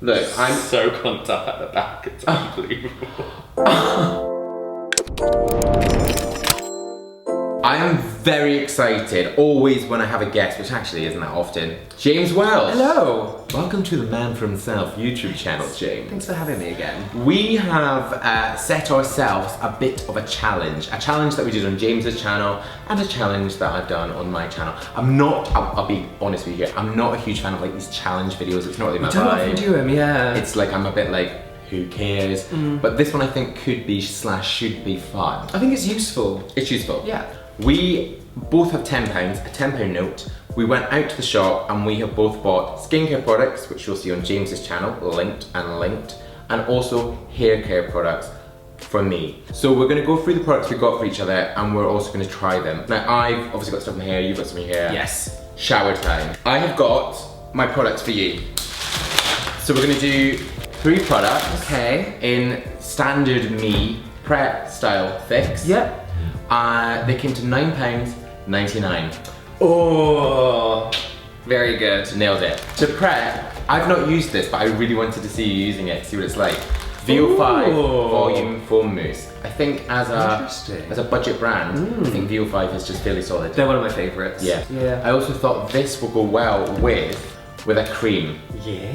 Look, I'm so clumped up at the back, it's unbelievable. I am very excited, always when I have a guest, which actually isn't that often. James Welsh. Hello. Welcome to the Man for Himself YouTube channel, James. Thanks for having me again. We have set ourselves a bit of a challenge that we did on James's channel and a challenge that I've done on my channel. I'll be honest with you here, I'm not a huge fan of like these challenge videos. It's not really my Don't vibe. often do them, yeah. It's like, I'm a bit like, who cares? But this one I think could be / should be fun. I think it's useful. It's useful. Yeah. We both have £10, a £10 note. We went out to the shop and we have both bought skincare products, which you'll see on James's channel, linked, and also hair care products for me. So we're gonna go through the products we got for each other and we're also gonna try them. Now I've obviously got stuff in my hair, you've got some in your hair. Yes. Shower time. I have got my products for you. So we're gonna do 3 products. Okay. In standard me prep style fix. Yep. They came to £9.99. Oh, very good. Nailed it. To prep, I've not used this, but I really wanted to see you using it, see what it's like. VO5 Ooh. Volume Foam Mousse. I think as Interesting. a budget brand, I think VO5 is just fairly solid. They're one of my favourites. Yeah. Yeah. I also thought this will go well with a cream. Yeah.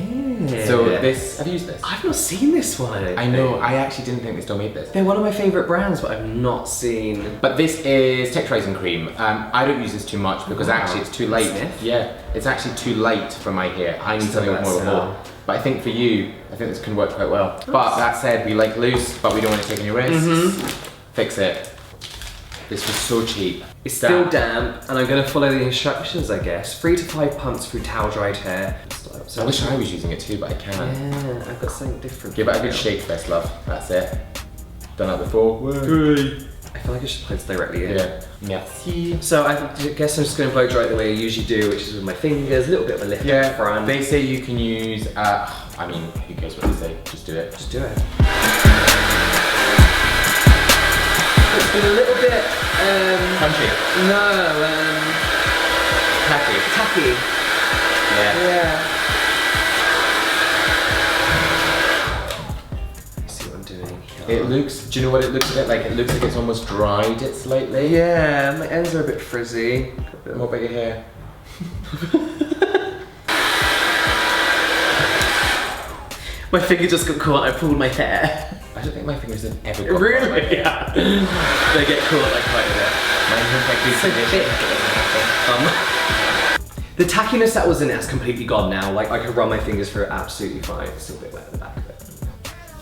So this, have you used this? I've not seen this one. I know, I actually didn't think they still made this. They're one of my favourite brands, but I've not seen. But this is texturizing cream. I don't use this too much because actually it's too light. Sniff. Yeah, it's actually too light for my hair. I need something with more of a hold. But I think for you, I think this can work quite well. But that said, we like loose, but we don't want to take any risks. Fix it. This was so cheap. It's still damp, and I'm going to follow the instructions, I guess. 3 to 5 pumps through towel-dried hair. I wish I was using it too, but I can't. Yeah, I've got something different. Give it a good shake first, love. That's it. Done that before. Good. I feel like I should put this directly in. Yeah. Merci. So I guess I'm just going to blow dry it the way I usually do, which is with my fingers, a little bit of a lift at the front. They say you can use, I mean, who cares what they say? Just do it. Just do it. It's been a little bit, Crunchy. no, tacky. Yeah. Yeah. See what I'm doing. It looks, do you know what it looks a bit like? It looks like it's almost dried it slightly. Yeah, my ends are a bit frizzy. What about your hair? My finger just got caught, I pulled my hair. I don't think my fingers have ever got Really? Yeah. They get caught like quite a bit. Mine have like this The tackiness that was in it has completely gone now. Like, I can run my fingers through it absolutely fine. It's still a bit wet at the back of it.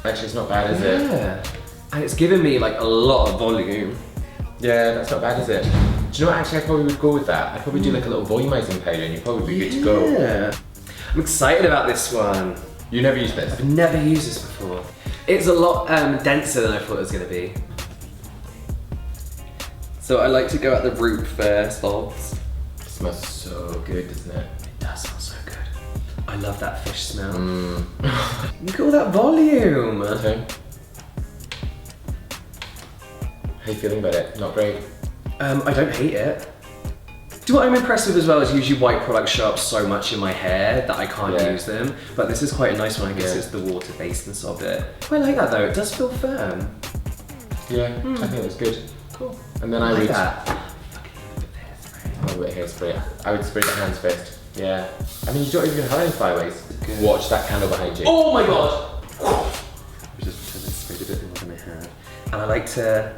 Actually, it's not bad, is it? Yeah. And it's given me like a lot of volume. Yeah, that's not bad, is it? Do you know what, actually I probably would go with that. I'd probably do like a little volumizing powder and you'd probably be good to go. Yeah. I'm excited about this one. You never used this? I've never used this before. It's a lot denser than I thought it was going to be. So I like to go at the root first, Bobs. It smells so good, doesn't it? It does smell so good. I love that fish smell. Look at all that volume. Okay. How are you feeling about it? Not great? I don't hate it. Do you know what I'm impressed with as well is usually white products show up so much in my hair that I can't use them. But this is quite a nice one, I guess it's the water baseness of it. I like that though, it does feel firm. Yeah, I think it's good. Cool. And then I I like would... that. I would hairspray. I would spray the hands first. Yeah. I mean, you don't even have any flyaways. Watch that candle behind you. Oh my god! I just pretend I sprayed a bit more than I had. And I like to...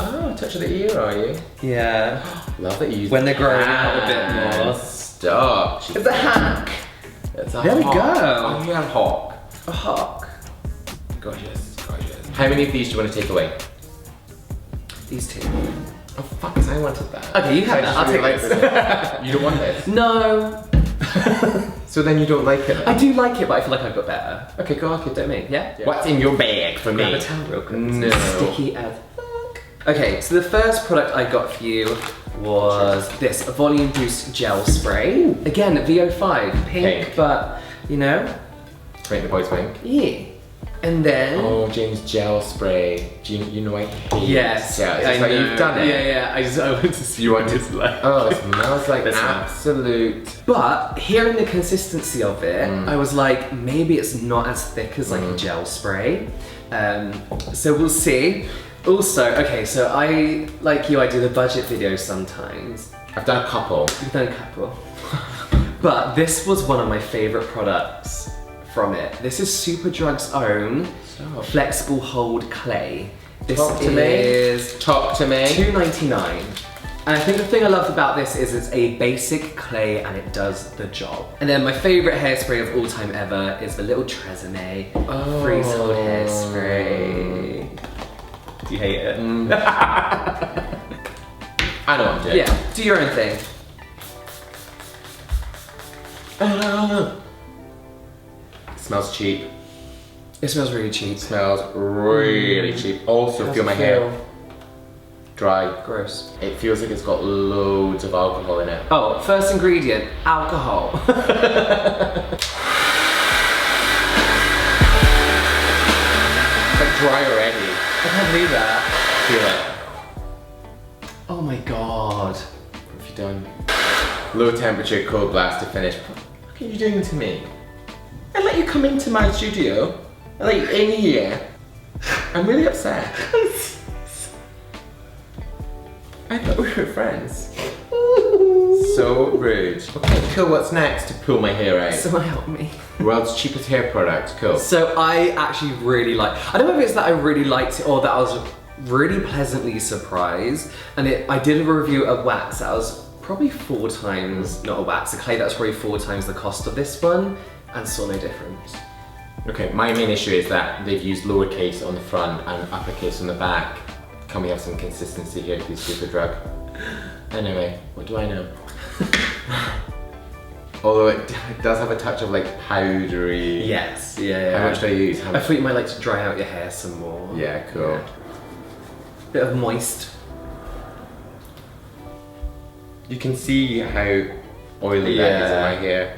Oh, touch of the ear, are you? Yeah. Love that you use When they're growing out a bit more. Stop. It's a hack! It's a There we hawk. go. Oh, you have hawk. A hawk. Gorgeous, gorgeous. How many of these do you want to take away? These two. Oh fuck, I wanted that. Okay, you have that. I'll take this. You don't want this? No. So then you don't like it? I do like it, but I feel like I've got better. Okay, go on, kid. Don't me? Yeah? What's in your bag for me? Grab a towel real quick. No. Sticky as fuck. Okay, so the first product I got for you was this Volume Boost Gel Spray. Again, VO5, pink, but you know. To make the boys pink. Yeah. And then... Oh, James gel spray. Do you know I hate yes, gel. It's I just like know. you've done it. Yeah, I want to see You what want to- it's like. Oh, it smells like This one. absolute. But hearing the consistency of it, I was like, maybe it's not as thick as like a gel spray. So we'll see. Also, okay, so I, like you, I do the budget videos sometimes. I've done a couple. You've done a couple. But this was one of my favorite products from it. This is Superdrug's own Stop. flexible hold clay. This Talk to me. is Talk to me. $2.99. And I think the thing I loved about this is it's a basic clay and it does the job. And then my favorite hairspray of all time ever is the little Tressemme freeze hold hairspray. Do you hate it? I know what I'm doing. Yeah, do your own thing. Smells cheap. It smells really cheap. Smells really cheap. Also, How's feel it my hair dry. Gross. It feels like it's got loads of alcohol in it. Oh, first ingredient, alcohol. It's like dry already. I can't believe that. Feel it. Oh my god. What have you done? Low temperature, cold blast to finish. What are you doing to me? I let you come into my studio. I let you in here. I'm really upset. I thought we were friends. So rude. Okay, cool. What's next to pull my hair out? Someone help me. World's cheapest hair product. Cool. So I actually really like, I don't know if it's that I really liked it or that I was really pleasantly surprised. And I did a review of wax that was probably 4 times, not a wax, a clay that was probably 4 times the cost of this one and saw no difference. Okay, my main issue is that they've used lowercase on the front and uppercase on the back. Can we have some consistency here, please, Superdrug? Anyway, what do I know? Although it does have a touch of like powdery. Yes, yeah. How much do I use? How I much? thought you might like to dry out your hair some more. Yeah, cool. Yeah. Bit of moist. You can see how oily that is in my hair.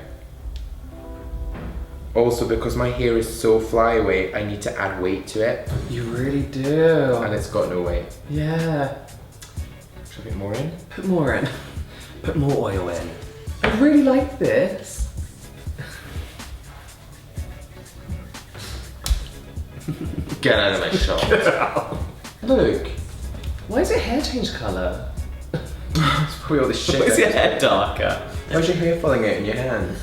Also, because my hair is so flyaway, I need to add weight to it. You really do. And it's got no weight. Yeah. Should I put more in? Put more in. Put more oil in. I really like this. Get out of my shop. Look. Why is your hair change colour? It's probably all this shit. Why is your that- hair darker? Why's your hair falling out in your hands?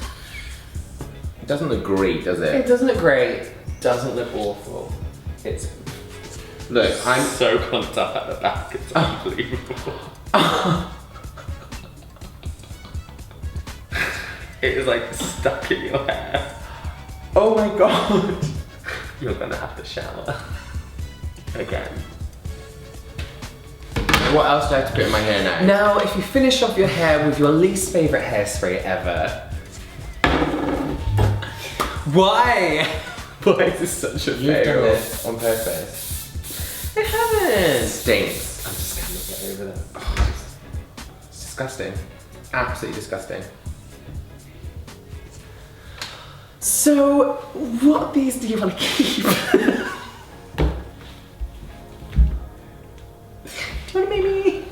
It doesn't look great, does It it? doesn't look great. Doesn't look awful. It's... Look, I'm... so clumped up at the back, it's unbelievable. It is like stuck in your hair. Oh my god. You're gonna have to shower. Again. What else do I have to put in my hair now? Now, if you finish off your hair with your least favourite hairspray ever... Why? Why is this such a You've done fail? this on purpose. I haven't. Stinks. I'm just gonna get over that. It's disgusting. Absolutely disgusting. So, what of these do you want to keep? Do you want to maybe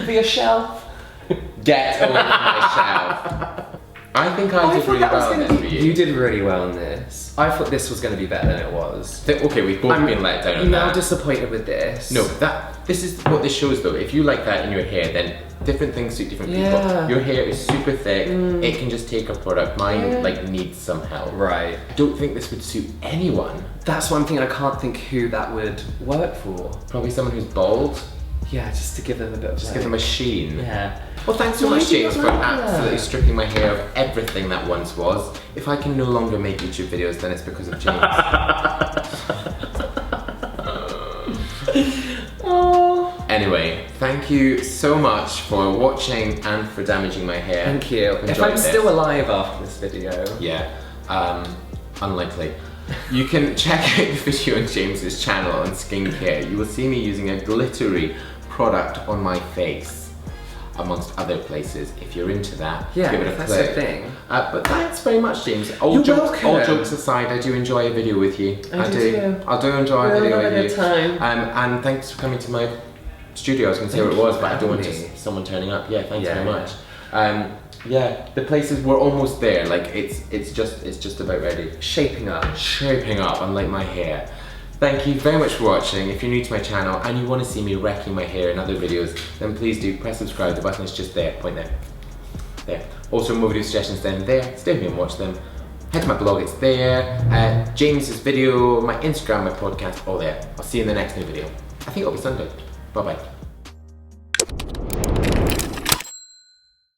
for your shelf? Get away from my shelf. I think I did really well in this for you. You did really well in this. I thought this was going to be better than it was. Okay, we've both been let down on I'm now that. disappointed with this. No, this is what this shows though. If you like that in your hair, then different things suit different Yeah. people. Your hair is super thick. It can just take a product. Mine Yeah. like needs some help. Right. I don't think this would suit anyone. That's one thing I can't think who that would work for. Probably someone who's bald. Yeah, just to give them a bit of Just give them a sheen. Yeah. Well, thanks so Why much, do you James, not for like that? absolutely stripping my hair of everything that once was. If I can no longer make YouTube videos, then it's because of James. Oh. Anyway, thank you so much for watching and for damaging my hair. Thank you. I've If enjoyed I'm this. still alive after this video. Yeah, unlikely. You can check out the video on James's channel on skincare. You will see me using a glittery product on my face. amongst other places. If you're into that, Yeah, give it a that's click. the thing. But thanks very much, James. All You're jokes welcome. aside, I do enjoy a video with you. I do too. I do enjoy a We'll video have a with good you. time. And thanks for coming to my studio. I was going to say Thank where it was, you but for I don't want having me. just someone turning up. Yeah, thanks Yeah, very much. Yeah, the places we're almost there. Like it's just about ready. Shaping up. Shaping up, unlike my hair. Thank you very much for watching. If you're new to my channel and you want to see me wrecking my hair in other videos, then please do press subscribe. The button is just there, point there. There. Also more video suggestions down there. Stay with me and watch them. Head to my blog, it's there. James's video, my Instagram, my podcast, all there. I'll see you in the next new video. I think it'll be Sunday. Bye bye.